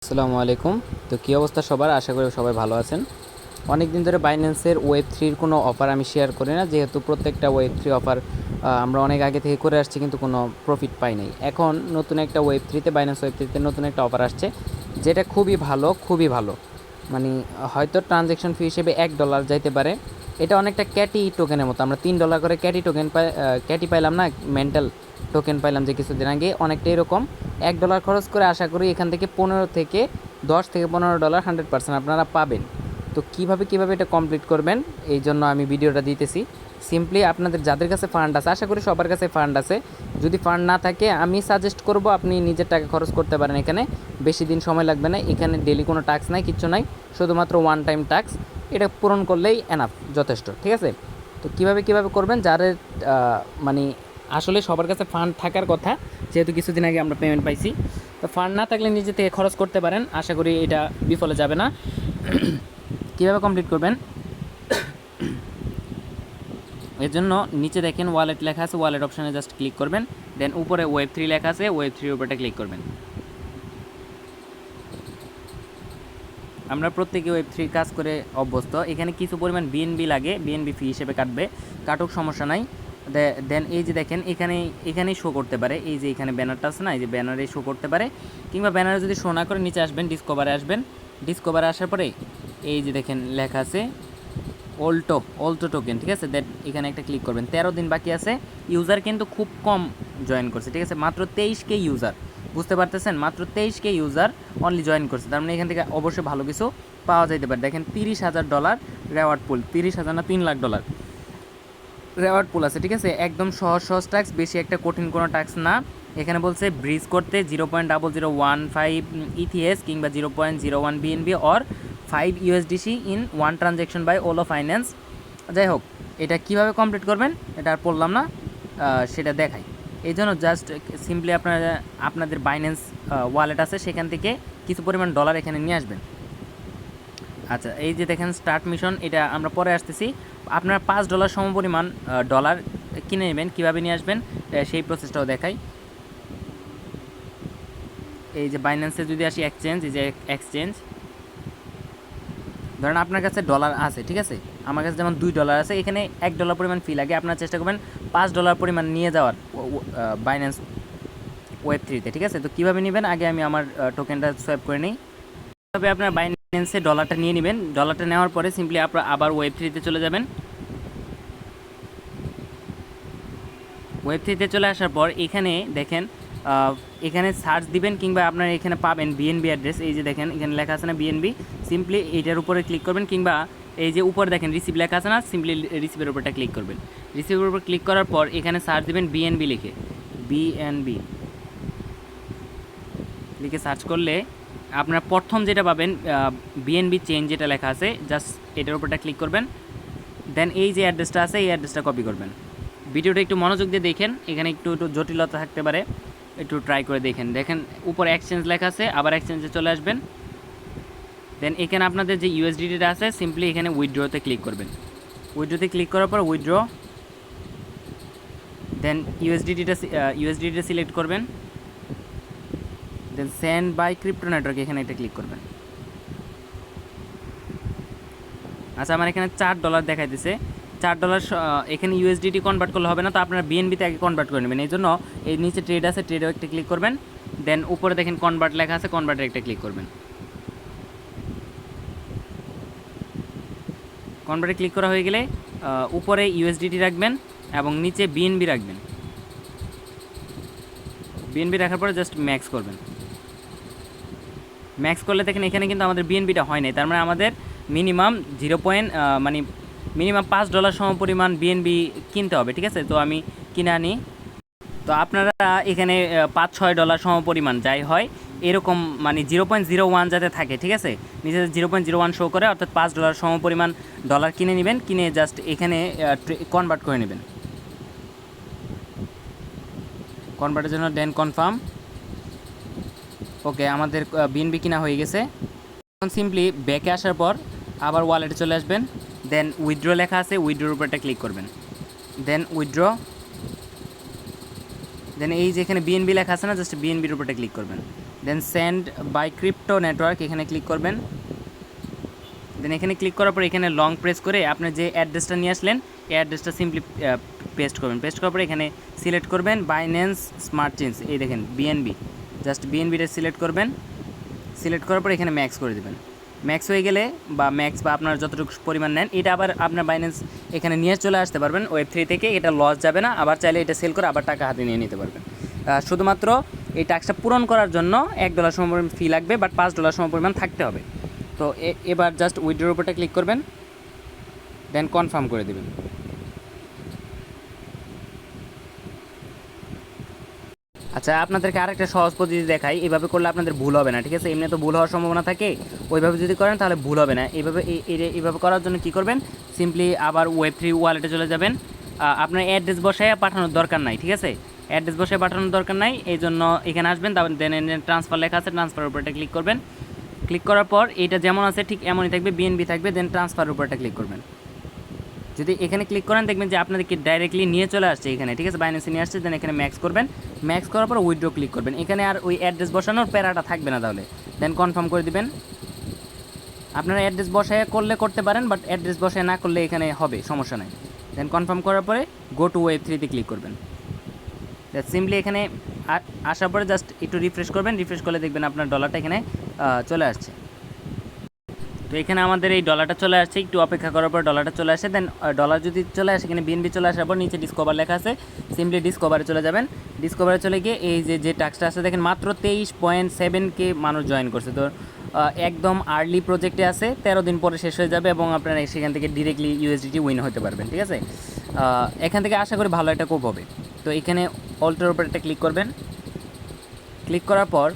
আসসালামু আলাইকুম। তো কী অবস্থা সবার? আশা করি সবাই ভালো আছেন। অনেক দিন ধরে বাইন্যান্সের ওয়েব 3 কোনো অফার আমি শেয়ার করি না, যেহেতু প্রত্যেকটা ওয়েব 3 অফার আমরা অনেক আগে থেকে করে আসছি, কিন্তু কোনো প্রফিট পাই নাই। এখন নতুন একটা ওয়েব 3তে, বাইন্যান্স ওয়েব 3তে নতুন একটা অফার আসছে, যেটা খুবই ভালো, খুবই ভালো। মানে হয়তো ট্রানজ্যাকশন ফি হিসেবে $1 যাইতে পারে। এটা অনেকটা ক্যাটি টোকেনের মতো। আমরা $3 করে ক্যাটি টোকেন ক্যাটি পাইলাম না, মেন্টাল টোকেন পাইলাম যে কিছুদিন আগে, অনেকটা এরকম $1 খরচ করে আশা করি এখান থেকে 10 থেকে 15 $, 100% আপনারা পাবেন। তো কীভাবে এটা কমপ্লিট করবেন, এই জন্য আমি ভিডিওটা দিতেছি। সিম্পলি আপনাদের যাদের কাছে ফান্ড আছে, আশা করি সবার কাছে ফান্ড আছে, যদি ফান্ড না থাকে আমি সাজেস্ট করব আপনি নিজের টাকা খরচ করতে পারেন। এখানে বেশি দিন সময় লাগবে না, এখানে ডেলি কোনো টাস্ক নাই, কিচ্ছু নাই, শুধুমাত্র ওয়ান টাইম টাস্ক। এটা পূরণ করলেই এনাফ, যথেষ্ট। ঠিক আছে? তো কীভাবে করবেন, যাদের মানে আসলে সবার কাছে ফান্ড থাকার কথা, যেহেতু কিছুদিন আগে আমরা পেমেন্ট পাইছি, তো ফান্ড না থাকলে নিজে থেকে খরচ করতে পারেন, আশা করি এটা বিফলে যাবে না। কীভাবে কমপ্লিট করবেন, এর জন্য নিচে দেখেন ওয়ালেট লেখা আছে, ওয়ালেট অপশানে জাস্ট ক্লিক করবেন। দেন উপরে ওয়েব 3 লেখা আছে, ওয়েব 3 উপরটা ক্লিক করবেন। আমরা প্রত্যেকে ওয়েব 3 কাজ করে অভ্যস্ত। এখানে কিছু পরিমাণ বিএনবি লাগে, বিএনবি ফি হিসেবে কাটুক, সমস্যা নাই। দেন এই যে দেখেন এখানেই শো করতে পারে, এই যে এখানে ব্যানারটা আছে না, এই যে ব্যানারে শো করতে পারে, কিংবা ব্যানারে যদি শো না করে নিচে আসবেন, ডিসকভারে আসার পরে এই যে দেখেন লেখা আছে অল্টো টোকেন। ঠিক আছে? দেন এখানে একটা ক্লিক করবেন। 13 দিন বাকি আছে। ইউজার কিন্তু খুব কম জয়েন করছে। ঠিক আছে? মাত্র 23K ইউজার, বুঝতে পারতেছেন? মাত্র 23K ইউজার অনলি জয়েন করছে। তার মানে এখান থেকে অবশ্যই ভালো কিছু পাওয়া যাইতে পারে। দেখেন $30,000 রেওয়ার্ড পুল, 30,000 না $3,00,000 রেওয়ার্ড পুল আছে। ঠিক আছে? একদম সহজ টাস্ক, বেশি একটা কঠিন কোনো টাস্ক না। এখানে বলছে ব্রিজ করতে 0.0015 ইথিএস কিংবা 0.01 BNB or 5 USDC in 1 transaction by Olo finance. যাই হোক, এটা কিভাবে কমপ্লিট করবেন এটা আর বললাম না, সেটা দেখাই। এই জন্য জাস্ট সিম্পলি আপনাদের বাইন্যান্স ওয়ালেট আছে, সেখান থেকে কিছু পরিমাণ ডলার এখানে নিয়ে আসবেন। আচ্ছা, এই যে দেখেন স্টার্ট মিশন, এটা আমরা পরে আসতেছি। আপনার $5 সমপরিমাণ ডলার কিনে নেবেন। কীভাবে নিয়ে আসবেন সেই প্রসেসটাও দেখাই। এই যে বাইন্যান্সে যদি আসি এক্সচেঞ্জ, এই যে এক্সচেঞ্জ, ধরেন আপনার কাছে ডলার আছে, ঠিক আছে? আমার কাছে যেমন $2 আছে, এখানে $1 পরিমাণ ফি লাগে। আপনার চেষ্টা করবেন $5 পরিমাণ নিয়ে যাওয়ার বাইন্যান্স ওয়েব 3তে। ঠিক আছে? তো কীভাবে নেবেন, আগে আমি আমার টোকেনটা সোয়াইপ করে নিই। তবে আপনার বাইন্যান্সে ডলারটা নিয়ে নেবেন। ডলারটা নেওয়ার পরে সিম্পলি আপনার আবার ওয়েব 3তে চলে যাবেন। ওয়েব 3তে চলে আসার পর এখানে দেখেন, এখানে সার্চ দিবেন, কিংবা আপনার এখানে পাবেন বিএনবি অ্যাড্রেস। এই যে দেখেন এখানে লেখা আছে না বিএনবি, সিম্পলি এইটার উপরে ক্লিক করবেন, কিংবা এই যে উপরে দেখেন রিসিভ লেখা আছে না, সিম্পলি রিসিভের উপরটা ক্লিক করবেন। রিসিভের উপর ক্লিক করার পর এখানে সার্চ দিবেন বিএনবি লিখে সার্চ করলে আপনার প্রথম যেটা পাবেন বিএনবি চেঞ্জ যেটা লেখা আছে, জাস্ট এটার উপরটা ক্লিক করবেন। দেন এই যে অ্যাড্রেসটা আছে, এই অ্যাড্রেসটা কপি করবেন। ভিডিওটা একটু মনোযোগ দিয়ে দেখেন, এখানে একটু জটিলতা থাকতে পারে, একটু ট্রাই করে দেখেন উপর এক্সচেঞ্জ লেখা আছে, আবার এক্সচেঞ্জে চলে আসবেন। দেন এখানে আপনাদের যে ইউএসডিটিটা আছে, সিম্পলি এখানে উইথড্রোতে ক্লিক করবেন। উইথড্রোতে ক্লিক করার পর উইথড্রো, দেন ইউএসডিটিটা সিলেক্ট করবেন। Then send by crypto network, এখানে এটা ক্লিক করবেন। আচ্ছা, আমার এখানে $4 দেখাইতেছে। $4 এখানে ইউএসডিটি কনভার্ট করলে হবে না, তো আপনারা বিএনবিতে আগে কনভার্ট করে নেবেন। এই জন্য এই নিচে ট্রেড আছে, ট্রেডেও একটা ক্লিক করবেন। দেন উপরে দেখেন কনভার্ট লেখা আছে, কনভার্টের একটা ক্লিক করবেন। কনভার্টে ক্লিক করা হয়ে গেলে উপরে ইউএসডিটি রাখবেন এবং নিচে বিএনবি রাখবেন। বিএনবি রাখার পরে জাস্ট ম্যাক্স করবেন। ম্যাক্স করলে দেখেন এখানে কিন্তু আমাদের বিএনবিটা হয় নাই, তার মানে আমাদের মিনিমাম মিনিমাম $5 সমপরিমাণ বিএনবি কিনতে হবে। ঠিক আছে? তো আমি কিনে আনি। তো আপনারা এখানে $5-6 সমপরিমাণ যাই হয় এরকম, মানে 0.01 যাতে থাকে। ঠিক আছে? নিচে 0.01 শো করে, অর্থাৎ $5 সমপরিমাণ ডলার কিনে নেবেন। কিনে জাস্ট এখানে কনভার্ট করে নেবেন। কনভার্টের জন্য দেন কনফার্ম। ওকে, আমাদের বিএনবি কিনা হয়ে গেছে। এখন সিম্পলি ব্যাকে আসার পর আবার ওয়ালেটে চলে আসবেন। দেন উইথড্র লেখা আছে, উইথড্রোর উপরটা ক্লিক করবেন। দেন উইথড্র, দেন এই যে এখানে বিএনবি লেখা আছে না, জাস্ট বিএনবির উপরটা ক্লিক করবেন। Then send by crypto network এখানে ক্লিক করবেন। দেন এখানে ক্লিক করার পর এখানে লং প্রেস করে আপনি যে অ্যাড্রেসটা নিয়ে আসলেন এই অ্যাড্রেসটা সিম্পলি পেস্ট করবেন। পেস্ট করার পর এখানে সিলেক্ট করবেন বাইন্যান্স স্মার্ট চেঞ্জ, এই দেখেন বিএনবি, জাস্ট বিএনবিটা সিলেক্ট করবেন। সিলেক্ট করার পর এখানে ম্যাক্স করে দেবেন। ম্যাক্স হয়ে গেলে বা ম্যাক্স বা আপনার যতটুকু পরিমাণ নেন এটা আবার আপনার বাইন্যান্স এখানে নিয়ে চলে আসতে পারবেন Web3 থেকে, এটা লস যাবে না, আবার চাইলে এটা সেল করে আবার টাকা হাতে নিয়ে নিতে পারবেন। শুধুমাত্র এই টাস্কটা পূরণ করার জন্য $1 সমপরিমাণ ফি লাগবে, বাট $5 সমপরিমাণ থাকতে হবে। তো এবার জাস্ট উইথড্রর উপরটা ক্লিক করবেন, দেন কনফার্ম করে দেবেন। আচ্ছা, আপনাদেরকে আরেকটা সহজ পদ্ধতি দেখাই, এইভাবে করলে আপনাদের ভুল হবে না, ঠিক আছে? এমনি তো ভুল হওয়ার সম্ভাবনা থাকে, ওইভাবে যদি করেন তাহলে ভুল হবে না। এইভাবে করার জন্য কি করবেন, সিম্পলি আবার Web3 ওয়ালেটে চলে যাবেন। আপনার অ্যাড্রেস বসায় পাঠানোর দরকার নাই, ঠিক আছে? অ্যাড্রেস বসায় পাঠানোর দরকার নাই, এই জন্য এখানে আসবেন, তারপর দেন ট্রান্সফার লেখা আছে, ট্রান্সফারের উপরটা ক্লিক করবেন। ক্লিক করার পর এটা যেমন আছে ঠিক এমনই থাকবে, বিএনবি থাকবে, দেন ট্রান্সফারের উপরটা ক্লিক করবেন। যদি এখানে ক্লিক করেন দেখবেন যে আপনাদেরকে ডাইরেক্টলি নিয়ে চলে আসছে এখানে, ঠিক আছে? বাইন্যান্সে নিয়ে আসছে, দেন এখানে ম্যাক্স করবেন। ম্যাক্স করার পর উইথড্র ক্লিক করবেন। এখানে আর ওই অ্যাড্রেস বসানোর প্যারাটা থাকবে না তাহলে। দেন কনফার্ম করে দিবেন। আপনারা অ্যাড্রেস বসায় করলে করতে পারেন, বাট অ্যাড্রেস বসায় না করলে এখানে হবে, সমস্যা নাই। দেন কনফার্ম করার পরে গো টু Web3-তে ক্লিক করবেন। সিম্পলি এখানে আসার পরে জাস্ট একটু রিফ্রেশ করবেন। রিফ্রেশ করলে দেখবেন আপনার ডলারটা এখানে চলে আসছে। তো এখানে আমাদের এই ডলারটা চলে আসছে, একটু অপেক্ষা করার পর ডলারটা চলে আসে। দেন ডলার যদি চলে আসে, এখানে বিএনবি চলে আসার পর নিচে ডিসকভার লেখা আছে, সিম্পলি ডিসকভারে চলে যাবেন। ডিসকভারে চলে গিয়ে এই যে টাস্কটা আছে দেখেন, মাত্র 23.7K মানুষ জয়েন করছে। তো একদম আর্লি প্রজেক্টে আছে, 13 দিন পরে শেষ হয়ে যাবে এবং আপনারা সেখান থেকে ডিরেক্টলি USDT উইন হতে পারবেন, ঠিক আছে? এখান থেকে আশা করি ভালো একটা কোপ হবে। তো এখানে অল্টের উপর একটা ক্লিক করবেন। ক্লিক করার পর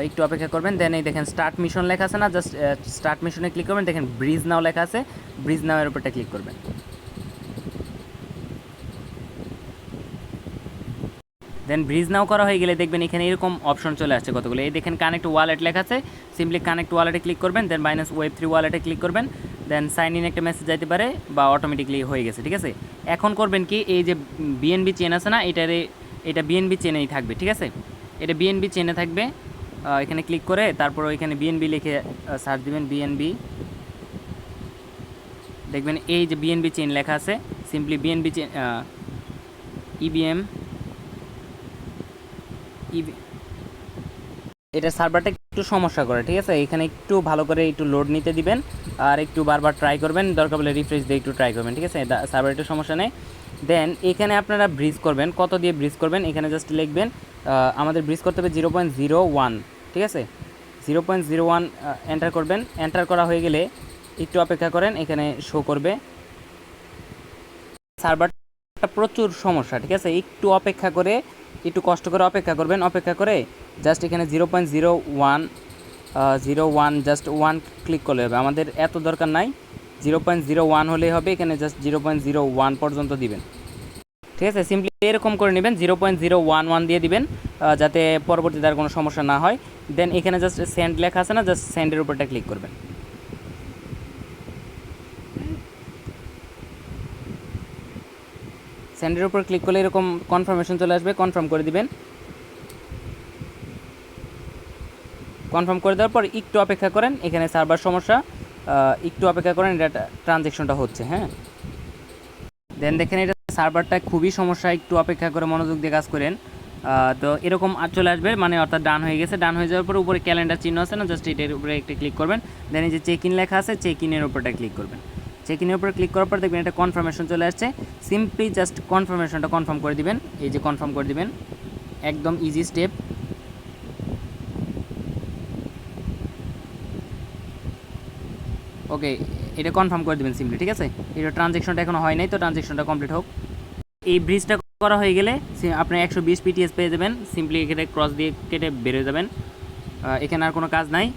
একটু অপেক্ষা করবেন। দেন এই দেখেন স্টার্ট মিশন লেখা আছে না, জাস্ট স্টার্ট মিশনে ক্লিক করবেন। দেখেন ব্রিজ নাও লেখা আছে, ব্রিজ নাও এর উপরটা ক্লিক করবেন। দেন ব্রিজ নাও করা হয়ে গেলে দেখবেন এখানে এরকম অপশন চলে আসছে কতগুলো। এই দেখেন কানেক্ট ওয়ালেট লেখা আছে, সিম্পলি কানেক্ট ওয়ালেটে ক্লিক করবেন। দেন বাইন্যান্স Web3 ওয়ালেটে ক্লিক করবেন। দেন সাইন ইন একটা মেসেজ যাইতে পারে বা অটোমেটিকলি হয়ে গেছে, ঠিক আছে? এখন করবেন কি, এই যে বিএনবি চেন আছে না, এটা বিএনবি চেনেই থাকবে, ঠিক আছে? এটা বিএনবি চেনে থাকবে। এখানে ক্লিক করে তারপর ওইখানে বিএনবি লিখে সার্চ দিবেন, বিএনবি। দেখবেন এই যে বিএনবি চেন লেখা আছে, সিম্পলি বিএনবি চেন ইবিএম এটা সার্ভারটা একটু সমস্যা করে, ঠিক আছে? এখানে একটু ভালো করে একটু লোড নিতে দিবেন আর একটু বারবার ট্রাই করবেন, দরকার বলে রিফ্রেশ দিয়ে একটু ট্রাই করবেন, ঠিক আছে? সার্ভার একটু সমস্যা নেই। দেন এখানে আপনারা ব্রিজ করবেন, কত দিয়ে ব্রিজ করবেন এখানে জাস্ট লিখবেন। আমাদের ব্রিজ করতে হবে 0.01, ঠিক আছে? 0.01 এন্টার করবেন। এন্টার করা হয়ে গেলে একটু অপেক্ষা করেন, এখানে শো করবে। সার্ভারটা প্রচুর সমস্যা, ঠিক আছে? একটু অপেক্ষা করে, একটু কষ্ট করে অপেক্ষা করবেন। অপেক্ষা করে জাস্ট এখানে 0.01 জাস্ট 1 ক্লিক করলে হবে, আমাদের এত দরকার নাই, 0.01 হলেই হবে। এখানে জাস্ট 0.01 পর্যন্ত দিবেন, ঠিক আছে? সিম্পলি এরকম করে নেবেন, 0.011 দিয়ে দিবেন যাতে পরবর্তীতে আর কোনো সমস্যা না হয়। দেন এখানে জাস্ট সেন্ড লেখা আছে না, জাস্ট সেন্ডের উপরটা ক্লিক করবেন। সেন্ডের উপর ক্লিক করলে এরকম কনফার্মেশন চলে আসবে, কনফার্ম করে দিবেন। কনফার্ম করে দেওয়ার পর একটু অপেক্ষা করেন, এখানে সার্ভার সমস্যা, একটু অপেক্ষা করেন, এটা ট্রানজ্যাকশনটা হচ্ছে, হ্যাঁ? দেন দেখেন এটা সার্ভারটা খুবই সমস্যা, একটু অপেক্ষা করে মনোযোগ দিয়ে কাজ করেন। তো এরকম চলে আসবে, মানে অর্থাৎ ডান হয়ে গেছে। ডান হয়ে যাওয়ার পর উপরে ক্যালেন্ডার চিহ্ন আছে না, জাস্ট এটার উপরে একটা ক্লিক করবেন। দেন এই যে চেক ইন লেখা আছে, চেক ইনের উপরটা ক্লিক করবেন। চেক ইনের উপরে ক্লিক করার পর দেখবেন একটা কনফার্মেশন চলে আসছে, সিম্পলি জাস্ট কনফার্মেশনটা কনফার্ম করে দিবেন। এই যে কনফার্ম করে দিবেন, একদম ইজি স্টেপ। ওকে, এটা কনফার্ম করে দেবেন সিম্পলি, ঠিক আছে? এটা ট্রানজ্যাকশনটা এখনো হয় নাই, তো ট্রানজ্যাকশনটা কমপ্লিট হোক। এই ব্রিজটা করা হয়ে গেলে আপনি 120 PTS পেয়ে যাবেন। সিম্পলি এখানে ক্রস দিয়ে কেটে বেরোয় যাবেন, এখানে আর কোনো কাজ নাই।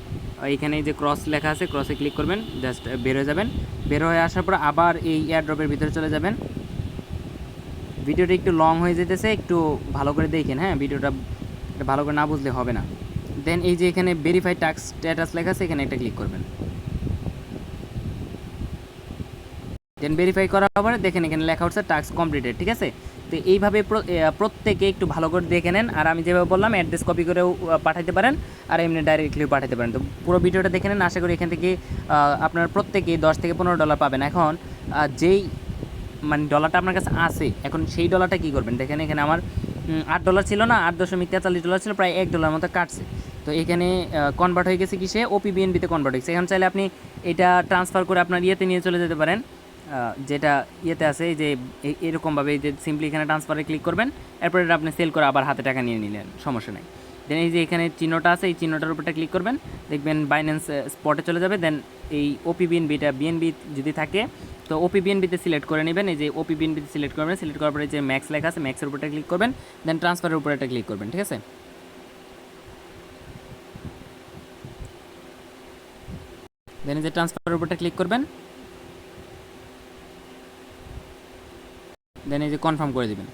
এখানে যে ক্রস লেখা আছে, ক্রসে ক্লিক করবেন, জাস্ট বের হয়ে যাবেন। বের হয়ে আসার পর আবার এই এয়ারড্রপের ভিতরে চলে যাবেন। ভিডিওটা একটু লং হয়ে যেতেছে, একটু ভালো করে দেখেন, হ্যাঁ? ভিডিওটা ভালো করে না বুঝলে হবে না। দেন এই যে এখানে ভেরিফাই টাস্ক স্ট্যাটাস লেখা আছে, এখানে একটা ক্লিক করবেন। দেন ভেরিফাই করার পরে দেখেন এখানে লেখা হচ্ছে টাস্ক কমপ্লিটেড, ঠিক আছে? তো তো এইভাবে প্রত্যেকে একটু ভালো করে দেখে নেন। আর আমি যেভাবে বললাম অ্যাড্রেস কপি করেও পাঠাতে পারেন, আর এমনি ডাইরেক্টলিও পাঠাতে পারেন। তো পুরো ভিডিওটা দেখে নেন, আশা করি এখান থেকে আপনার প্রত্যেকেই $10 থেকে $15 পাবেন। এখন যেই মানে ডলারটা আপনার কাছে আছে, এখন সেই ডলারটা কী করবেন দেখেন, এখানে আমার $8 ছিল না, $8.43 ছিল, প্রায় $1 মতো কাটছে। তো এখানে কনভার্ট হয়ে গেছে কিসে, OPBNB-তে কনভার্ট হয়েছে। এখন চাইলে আপনি এটা ট্রান্সফার করে আপনার ইয়েতে নিয়ে চলে যেতে পারেন, যেটা ইয়েতে আছে যে এরকমভাবে যে সিম্পলি এখানে ট্রান্সফারে ক্লিক করবেন, এরপর এটা আপনি সেল করে আবার হাতে টাকা নিয়ে নিলেন, সমস্যা নেই। দেন এই যে এখানে চিহ্নটা আছে, এই চিহ্নটার উপরটা ক্লিক করবেন, দেখবেন বাইন্যান্স স্পটে চলে যাবে। দেন এই OPBNB-টা বিএনবি যদি থাকে তো OPBNB-তে সিলেক্ট করে নেবেন। এই যে OPBNB-তে সিলেক্ট করবেন, সিলেক্ট করার পরে যে ম্যাক্স লেখা আছে, ম্যাক্সের উপরটা ক্লিক করবেন, দেন ট্রান্সফারের উপরে একটা ক্লিক করবেন, ঠিক আছে। দেন এই যে ট্রান্সফারের উপরটা ক্লিক করবেন, দেন এই যে কনফার্ম করে দিবেন।